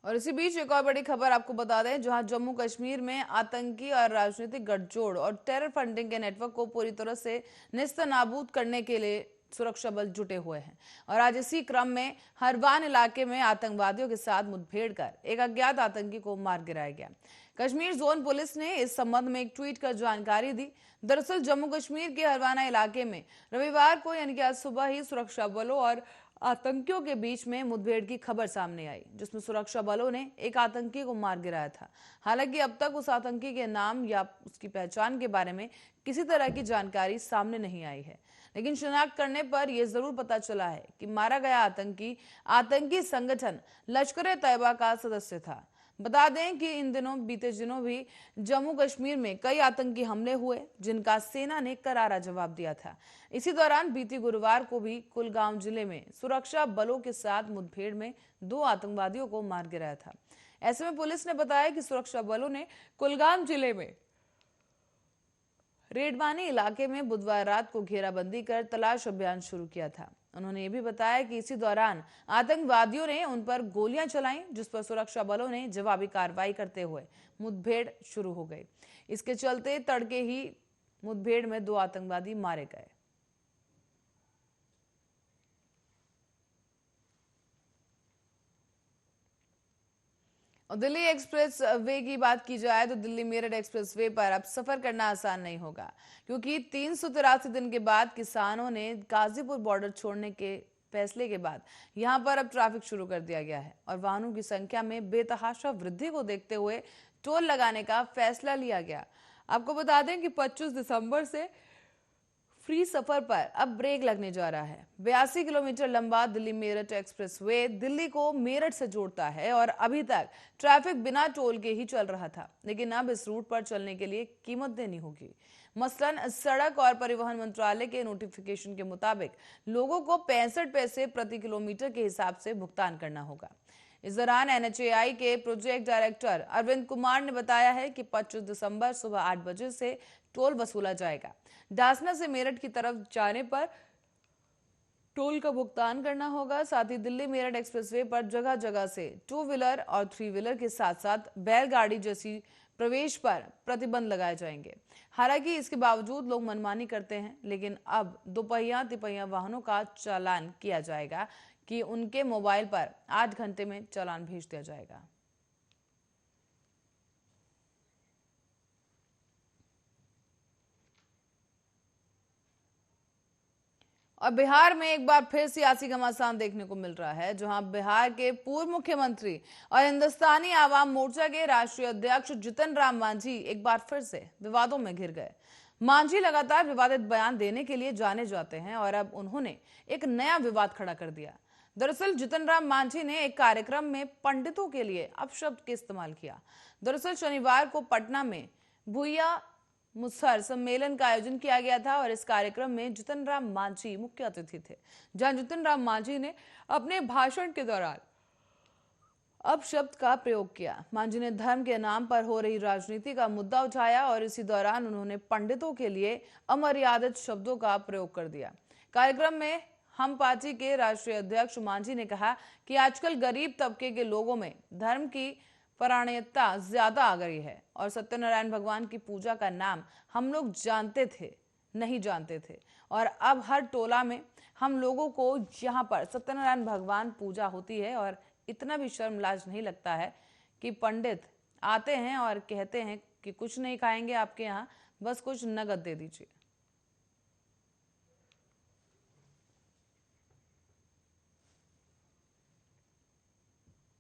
और इसी बीच एक और बड़ी खबर आपको बता दें, जहां जम्मू कश्मीर में आतंकी और राजनीतिक गठजोड़ और टेरर फंडिंग के नेटवर्क को पूरी तरह से नेस्तनाबूद करने के लिए सुरक्षा बल जुटे हुए हैं। और आज इसी क्रम में हरवान इलाके में आतंकवादियों के साथ मुठभेड़ कर एक अज्ञात आतंकी को मार गिराया गया। कश्मीर जोन पुलिस ने इस संबंध में एक ट्वीट कर जानकारी दी। दरअसल जम्मू कश्मीर के हरवाना इलाके में रविवार को यानी कि आज सुबह ही सुरक्षा बलों और आतंकियों के बीच में मुठभेड़ की खबर सामने आई, जिसमें सुरक्षा बलों ने एक आतंकी को मार गिराया था। हालांकि अब तक उस आतंकी के नाम या उसकी पहचान के बारे में किसी तरह की जानकारी सामने नहीं आई है, लेकिन शिनाख्त करने पर यह जरूर पता चला है कि मारा गया आतंकी संगठन लश्कर-ए-तैयबा का सदस्य था। बता दें कि इन दिनों बीते दिनों भी जम्मू कश्मीर में कई आतंकी हमले हुए, जिनका सेना ने करारा जवाब दिया था। इसी दौरान बीती गुरुवार को भी कुलगाम जिले में सुरक्षा बलों के साथ मुठभेड़ में 2 आतंकवादियों को मार गिराया था। ऐसे में पुलिस ने बताया कि सुरक्षा बलों ने कुलगाम जिले में रेडवानी इलाके में बुधवार रात को घेराबंदी कर तलाश अभियान शुरू किया था। उन्होंने ये भी बताया कि इसी दौरान आतंकवादियों ने उन पर गोलियां चलाईं, जिस पर सुरक्षा बलों ने जवाबी कार्रवाई करते हुए मुठभेड़ शुरू हो गई। इसके चलते तड़के ही मुठभेड़ में 2 आतंकवादी मारे गए। और दिल्ली एक्सप्रेस वे की बात की जाए तो दिल्ली मेरठ एक्सप्रेस वे पर अब सफर करना आसान नहीं होगा, क्योंकि 383 दिन के बाद किसानों ने गाजीपुर बॉर्डर छोड़ने के फैसले के बाद यहां पर अब ट्रैफिक शुरू कर दिया गया है और वाहनों की संख्या में बेतहाशा वृद्धि को देखते हुए टोल लगाने का फैसला लिया गया। आपको बता दें कि 25 दिसंबर से फ्री सफर पर अब ब्रेक लगने जा रहा है। 82 किलोमीटर लंबा दिल्ली मेरठ एक्सप्रेस वे दिल्ली को मेरठ से जोड़ता है और अभी तक ट्रैफिक बिना टोल के ही चल रहा था, लेकिन अब इस रूट पर चलने के लिए कीमत देनी होगी। मसलन सड़क और परिवहन मंत्रालय के नोटिफिकेशन के मुताबिक लोगों को 65 पैसे प्रति किलोमीटर के हिसाब से भुगतान करना होगा। इस दौरान एनएचएआई के प्रोजेक्ट डायरेक्टर अरविंद कुमार ने बताया है कि 25 दिसंबर सुबह 8 बजे से टोल वसूला जाएगा। डासना से मेरठ की तरफ जाने पर टोल का भुगतान करना होगा। साथ ही दिल्ली मेरठ एक्सप्रेसवे पर जगह जगह से 2 व्हीलर और 3 व्हीलर के साथ साथ बैलगाड़ी जैसी प्रवेश पर प्रतिबंध लगाए जाएंगे। हालांकि इसके बावजूद लोग मनमानी करते हैं, लेकिन अब दोपहिया तिपहिया वाहनों का चालान किया जाएगा कि उनके मोबाइल पर 8 घंटे में चालान भेज दिया जाएगा। और बिहार में एक बार फिर सियासी घमासान देखने को मिल रहा है, जहां बिहार के पूर्व मुख्यमंत्री और हिंदुस्तानी आवाम मोर्चा के राष्ट्रीय अध्यक्ष जितन राम मांझी एक बार फिर से विवादों में घिर गए। मांझी लगातार विवादित बयान देने के लिए जाने जाते हैं और अब उन्होंने एक नया विवाद खड़ा कर दिया। दरअसल जितन राम मांझी ने एक कार्यक्रम में पंडितों के लिए अपशब्द के इस्तेमाल किया। दरअसल शनिवार को पटना में भूया मुसहर सम्मेलन का आयोजन किया गया था और इस कार्यक्रम में जितन राम मांझी मुख्य अतिथि थे, जहां जितन राम मांझी ने अपने भाषण के दौरान अपशब्द का प्रयोग किया। मांझी ने धर्म के नाम पर हो रही राजनीति का मुद्दा उठाया और इसी दौरान उन्होंने पंडितों के लिए अमर्यादित शब्दों का प्रयोग कर दिया। कार्यक्रम में हम पार्टी के राष्ट्रीय अध्यक्ष मांझी ने कहा कि आजकल गरीब तबके के लोगों में धर्म की परायणता ज्यादा आ गई है और सत्यनारायण भगवान की पूजा का नाम हम लोग नहीं जानते थे और अब हर टोला में हम लोगों को यहाँ पर सत्यनारायण भगवान पूजा होती है और इतना भी शर्म लाज नहीं लगता है कि पंडित आते हैं और कहते हैं कि कुछ नहीं खाएंगे आपके यहाँ, बस कुछ नगद दे दीजिए।